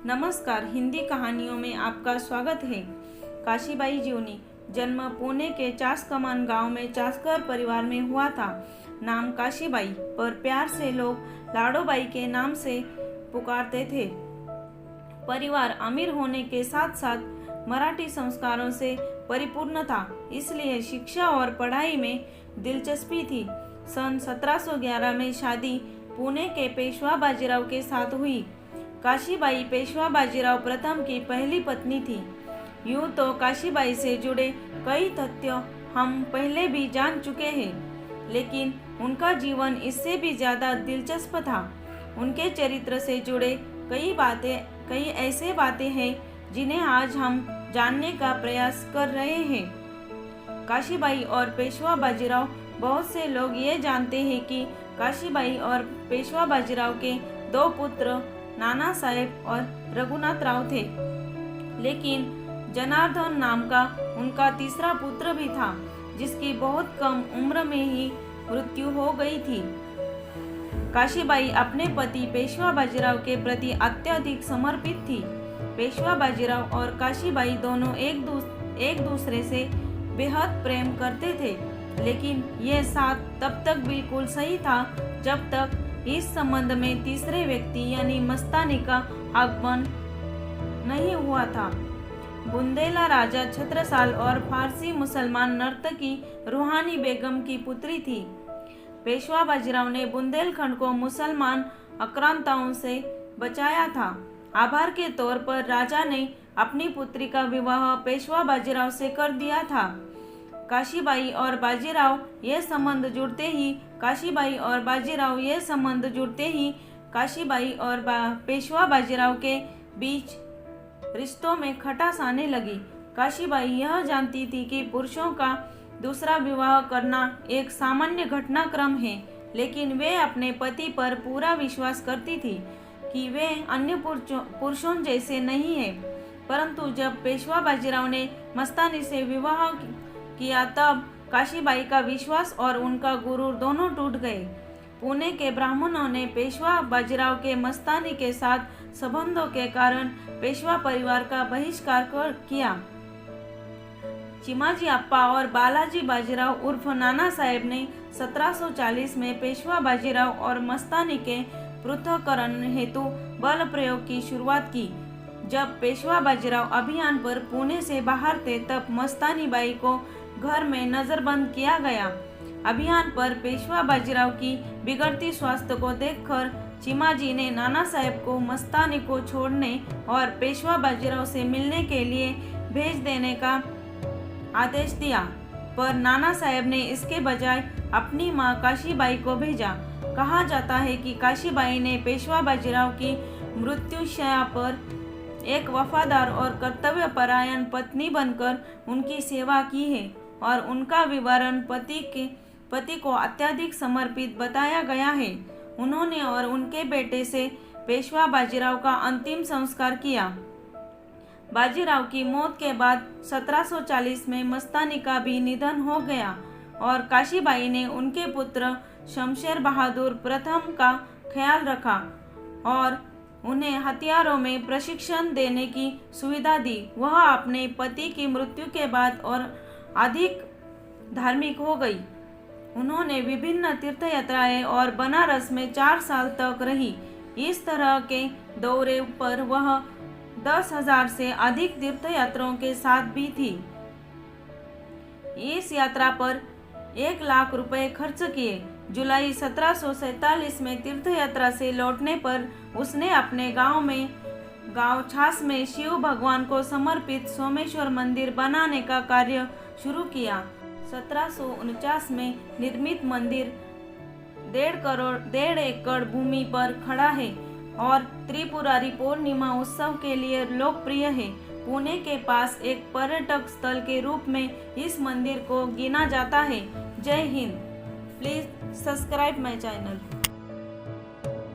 नमस्कार, हिंदी कहानियों में आपका स्वागत है। काशीबाई जीवनी। जन्म पुणे के चासकमान गांव में चासकर परिवार में हुआ था। नाम काशीबाई, पर प्यार से लोग लाडोबाई के नाम से पुकारते थे। परिवार अमीर होने के साथ साथ मराठी संस्कारों से परिपूर्ण था, इसलिए शिक्षा और पढ़ाई में दिलचस्पी थी। सन 1711 में शादी पुणे के पेशवा बाजीराव के साथ हुई। काशीबाई पेशवा बाजीराव प्रथम की पहली पत्नी थी। यूँ तो काशीबाई से जुड़े कई तथ्य हम पहले भी जान चुके हैं, लेकिन उनका जीवन इससे भी ज़्यादा दिलचस्प था। उनके चरित्र से जुड़े कई ऐसे बातें हैं जिन्हें आज हम जानने का प्रयास कर रहे हैं। काशीबाई और पेशवा बाजीराव। बहुत से लोग ये जानते हैं कि काशीबाई और पेशवा बाजीराव के दो पुत्र नाना साहेब और रघुनाथ राव थे, लेकिन जनार्दन नाम का उनका तीसरा पुत्र भी था, जिसकी बहुत कम उम्र में ही मृत्यु हो गई थी। काशीबाई अपने पति पेशवा बाजीराव के प्रति अत्यधिक समर्पित थी। पेशवा बाजीराव और काशीबाई दोनों एक दूसरे से बेहद प्रेम करते थे, लेकिन यह साथ तब तक बिल्कुल सही था जब तक इस संबंध में तीसरे व्यक्ति यानी मस्तानी का आगमन नहीं हुआ था। बुंदेला राजा छत्रसाल और फारसी मुसलमान नर्तकी रूहानी बेगम की पुत्री थी। पेशवा बाजीराव ने बुंदेलखंड को मुसलमान आक्रांताओं से बचाया था। आभार के तौर पर राजा ने अपनी पुत्री का विवाह पेशवा बाजीराव से कर दिया था। काशीबाई और बाजीराव ये संबंध जुड़ते ही काशीबाई और पेशवा बाजीराव के बीच रिश्तों में खटास आने लगी। काशीबाई यह जानती थी कि पुरुषों का दूसरा विवाह करना एक सामान्य घटनाक्रम है, लेकिन वे अपने पति पर पूरा विश्वास करती थी कि वे अन्य पुरुषों जैसे नहीं है। परंतु जब पेशवा बाजीराव ने मस्तानी से विवाह किया, तब काशीबाई का विश्वास और उनका गुरूर दोनों टूट गए। पुणे के ब्राह्मणों ने पेशवा बाजीराव के मस्तानी के साथ संबंधों के कारण पेशवा परिवार का बहिष्कार किया। चिमाजी अप्पा और बालाजी बाजीराव उर्फ नाना साहेब ने 1740 में पेशवा बाजीराव और मस्तानी के पृथक्करण हेतु बल प्रयोग की शुरुआत की। जब पेशवा बाजीराव अभियान पर पुणे से बाहर थे, तब मस्तानी बाई को घर में नजरबंद किया गया। अभियान पर पेशवा बाजीराव की बिगड़ती स्वास्थ्य को देखकर चिमाजी ने नाना साहेब को मस्तानी को छोड़ने और पेशवा बाजीराव से मिलने के लिए भेज देने का आदेश दिया, पर नाना साहेब ने इसके बजाय अपनी मां काशीबाई को भेजा। कहा जाता है कि काशीबाई ने पेशवा बाजीराव की मृत्युशैया पर एक वफादार और कर्तव्यपरायण पत्नी बनकर उनकी सेवा की है, और उनका विवरण पति को अत्यधिक समर्पित बताया गया है। उन्होंने और उनके बेटे से पेशवा बाजीराव का अंतिम संस्कार किया। बाजीराव की मौत के बाद 1740 में मस्तानी का भी निधन हो गया, और काशीबाई ने उनके पुत्र शमशेर बहादुर प्रथम का ख्याल रखा और उन्हें हथियारों में प्रशिक्षण देने की सुविधा दी। वह अपने पति की मृत्यु के बाद और अधिक धार्मिक हो गई। उन्होंने विभिन्न तीर्थयात्राएं और बनारस में 4 साल तक रही। इस तरह के दौरे पर वह 10,000 से अधिक तीर्थयात्रियों के साथ भी थी। इस यात्रा पर 1 लाख रुपए खर्च किए। जुलाई 1747 में तीर्थयात्रा से लौटने पर उसने अपने गांव छास में शिव भगवान को समर्पित सोमेश्वर मंदिर बनाने का कार्य शुरू किया। 1749 में निर्मित मंदिर 1.5 एकड़ भूमि पर खड़ा है और त्रिपुरारी पूर्णिमा उत्सव के लिए लोकप्रिय है। पुणे के पास एक पर्यटक स्थल के रूप में इस मंदिर को गिना जाता है। जय Hind. Please subscribe my channel.